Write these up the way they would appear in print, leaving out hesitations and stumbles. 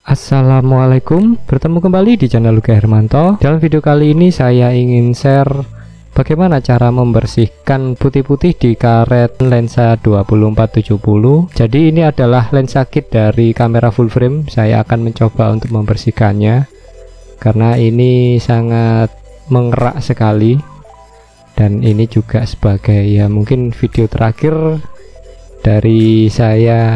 Assalamualaikum, bertemu kembali di channel Luki Hermanto. Dalam video kali ini saya ingin share bagaimana cara membersihkan putih-putih di karet lensa 2470. Jadi ini adalah lensa kit dari kamera full frame. Saya akan mencoba untuk membersihkannya karena ini sangat mengerak sekali, dan ini juga sebagai mungkin video terakhir dari saya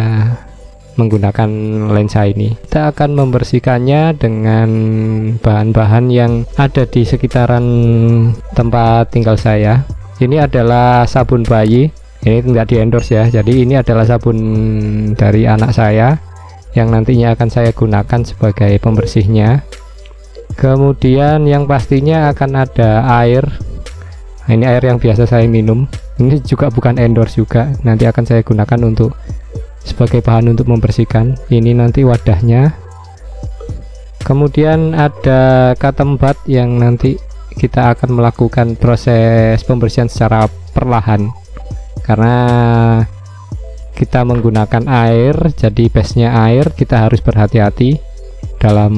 menggunakan lensa ini. Kita akan membersihkannya dengan bahan-bahan yang ada di sekitaran tempat tinggal saya. Ini adalah sabun bayi, ini tidak di endorse ya, jadi ini adalah sabun dari anak saya yang nantinya akan saya gunakan sebagai pembersihnya. Kemudian yang pastinya akan ada air. Nah, ini air yang biasa saya minum, ini juga bukan endorse juga, nanti akan saya gunakan untuk sebagai bahan untuk membersihkan. Ini nanti wadahnya. Kemudian ada cotton bud yang nanti kita akan melakukan proses pembersihan secara perlahan karena kita menggunakan air, jadi base-nya air, kita harus berhati-hati dalam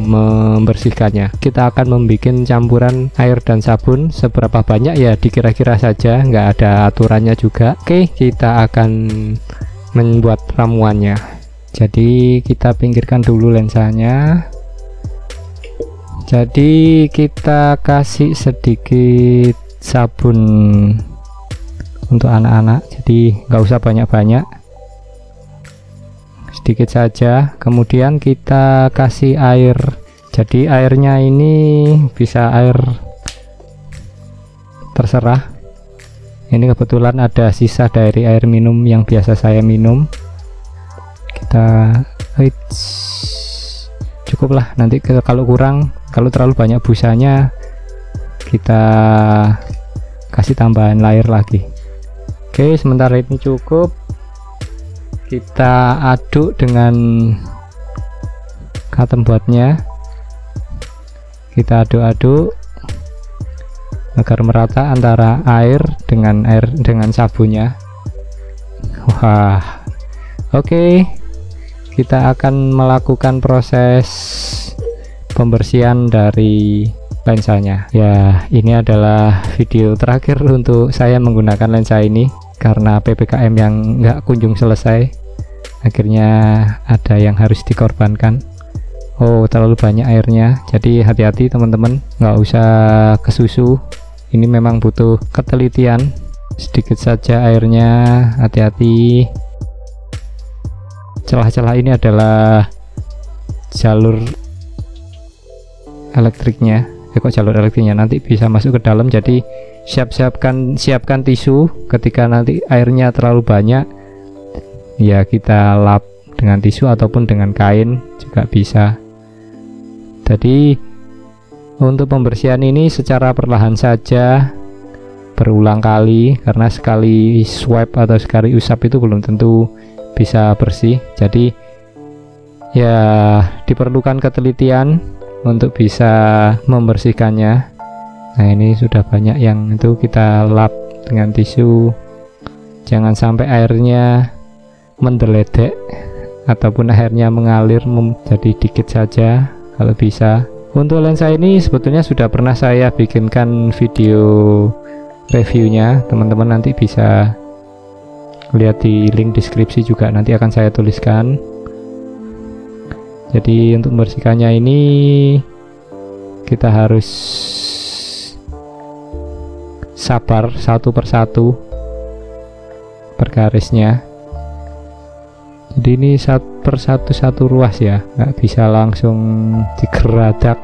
membersihkannya. Kita akan membuat campuran air dan sabun seberapa banyak ya dikira-kira saja, nggak ada aturannya juga. Oke, kita akan membuat ramuannya. Jadi kita pinggirkan dulu lensanya. Jadi kita kasih sedikit sabun untuk anak-anak, jadi nggak usah banyak-banyak, sedikit saja. Kemudian kita kasih air, jadi airnya ini bisa air terserah. Ini kebetulan ada sisa dari air minum yang biasa saya minum. Kita cukuplah, nanti kalau kurang, kalau terlalu banyak busanya kita kasih tambahan air lagi. Oke, sementara ini cukup. Kita aduk dengan cotton budnya, kita aduk-aduk agar merata antara air dengan sabunnya. Wah, oke. Kita akan melakukan proses pembersihan dari lensanya. Ya, ini adalah video terakhir untuk saya menggunakan lensa ini karena PPKM yang nggak kunjung selesai. Akhirnya ada yang harus dikorbankan. Oh, terlalu banyak airnya, jadi hati-hati teman-teman, nggak usah kesusu. Ini memang butuh ketelitian. Sedikit saja airnya, hati-hati. Celah-celah ini adalah jalur elektriknya. Kok jalur elektriknya nanti bisa masuk ke dalam, jadi siapkan tisu. Ketika nanti airnya terlalu banyak, ya kita lap dengan tisu ataupun dengan kain juga bisa. Jadi untuk pembersihan ini secara perlahan saja, berulang kali, karena sekali swipe atau sekali usap itu belum tentu bisa bersih. Jadi ya diperlukan ketelitian untuk bisa membersihkannya. Nah, ini sudah banyak yang itu kita lap dengan tisu. Jangan sampai airnya mendeledek ataupun airnya mengalir, jadi dikit saja kalau bisa. Untuk lensa ini sebetulnya sudah pernah saya bikinkan video reviewnya, teman-teman nanti bisa lihat di link deskripsi juga, nanti akan saya tuliskan. Jadi untuk membersihkannya ini kita harus sabar satu persatu per garisnya. Jadi ini per satu ruas ya, nggak bisa langsung digeradak.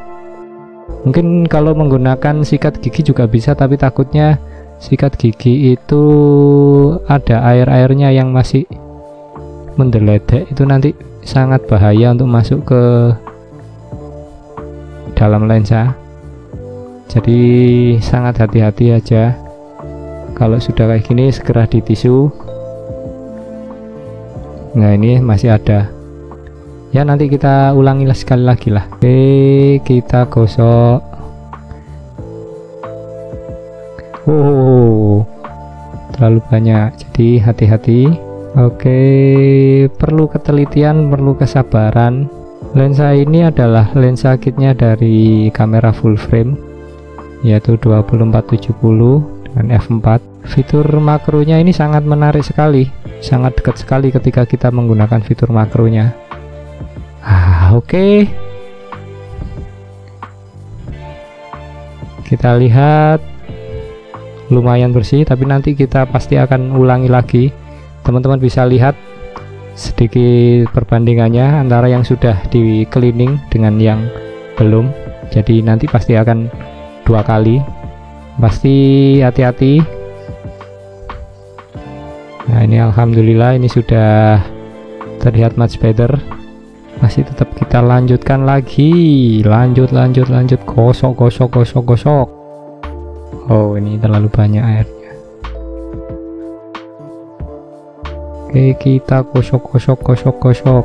Mungkin kalau menggunakan sikat gigi juga bisa, tapi takutnya sikat gigi itu ada air-airnya yang masih mendeledek, itu nanti sangat bahaya untuk masuk ke dalam lensa. Jadi sangat hati-hati aja. Kalau sudah kayak gini segera di tisu. Nah, ini masih ada ya, nanti kita ulangi sekali lagi lah. Oke, kita gosok. Oh, terlalu banyak, jadi hati-hati. Oke, perlu ketelitian, perlu kesabaran. Lensa ini adalah lensa kitnya dari kamera full frame, yaitu 2470 dengan f4. Fitur makronya ini sangat menarik sekali, sangat dekat sekali ketika kita menggunakan fitur makronya. Oke. Kita lihat lumayan bersih, tapi nanti kita pasti akan ulangi lagi. Teman-teman bisa lihat sedikit perbandingannya antara yang sudah di cleaning dengan yang belum. Jadi nanti pasti akan 2 kali, pasti hati-hati. Nah, ini alhamdulillah ini sudah terlihat much better. Masih tetap kita lanjutkan lagi, lanjut, gosok. Oh, ini terlalu banyak airnya. Oke, kita gosok.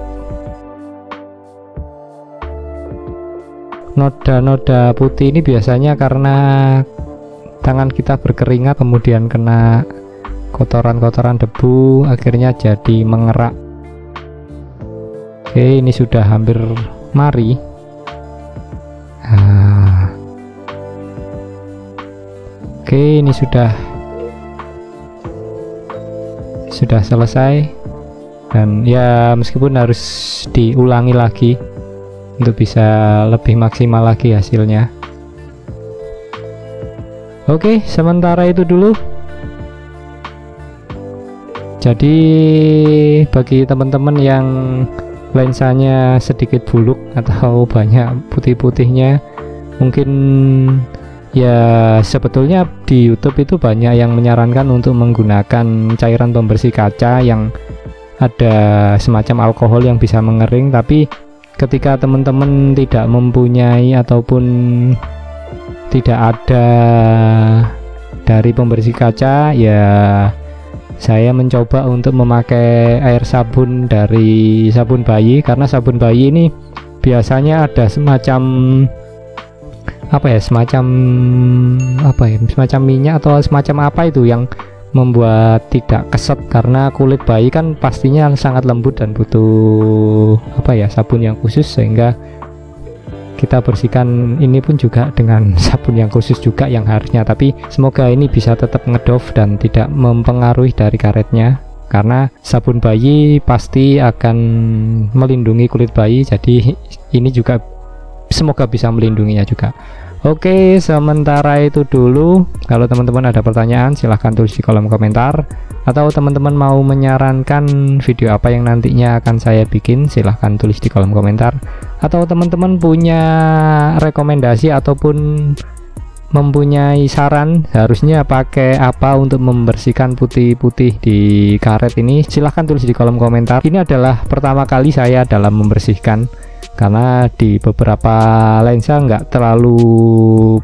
Noda-noda putih ini biasanya karena tangan kita berkeringat, kemudian kena kotoran-kotoran debu, akhirnya jadi mengerak. Oke, ini sudah hampir mari. Oke, ini sudah selesai, dan ya meskipun harus diulangi lagi untuk bisa lebih maksimal lagi hasilnya. Oke, sementara itu dulu. Jadi bagi teman-teman yang lensanya sedikit buluk atau banyak putih-putihnya, mungkin ya sebetulnya di YouTube itu banyak yang menyarankan untuk menggunakan cairan pembersih kaca yang ada semacam alkohol yang bisa mengering. Tapi ketika teman-teman tidak mempunyai ataupun tidak ada dari pembersih kaca, ya saya mencoba untuk memakai air sabun dari sabun bayi, karena sabun bayi ini biasanya ada semacam semacam minyak atau semacam apa itu yang membuat tidak keset, karena kulit bayi kan pastinya sangat lembut dan butuh sabun yang khusus, sehingga kita bersihkan ini pun juga dengan sabun yang khusus juga yang harusnya. Tapi semoga ini bisa tetap ngedove dan tidak mempengaruhi dari karetnya, karena sabun bayi pasti akan melindungi kulit bayi, jadi ini juga semoga bisa melindunginya juga. Oke, sementara itu dulu. Kalau teman-teman ada pertanyaan silahkan tulis di kolom komentar, atau teman-teman mau menyarankan video apa yang nantinya akan saya bikin, silahkan tulis di kolom komentar. Atau teman-teman punya rekomendasi ataupun mempunyai saran harusnya pakai apa untuk membersihkan putih-putih di karet ini, silahkan tulis di kolom komentar. Ini adalah pertama kali saya dalam membersihkan, karena di beberapa lensa nggak terlalu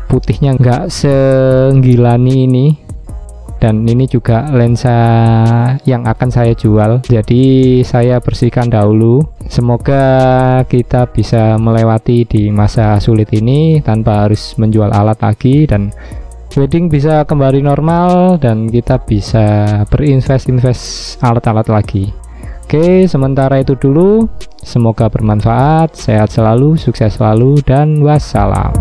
putihnya, nggak senggilani ini. Dan ini juga lensa yang akan saya jual, jadi saya bersihkan dahulu. Semoga kita bisa melewati di masa sulit ini tanpa harus menjual alat lagi, dan wedding bisa kembali normal dan kita bisa berinvest alat-alat lagi. Oke, sementara itu dulu. Semoga bermanfaat, sehat selalu, sukses selalu, dan wassalam.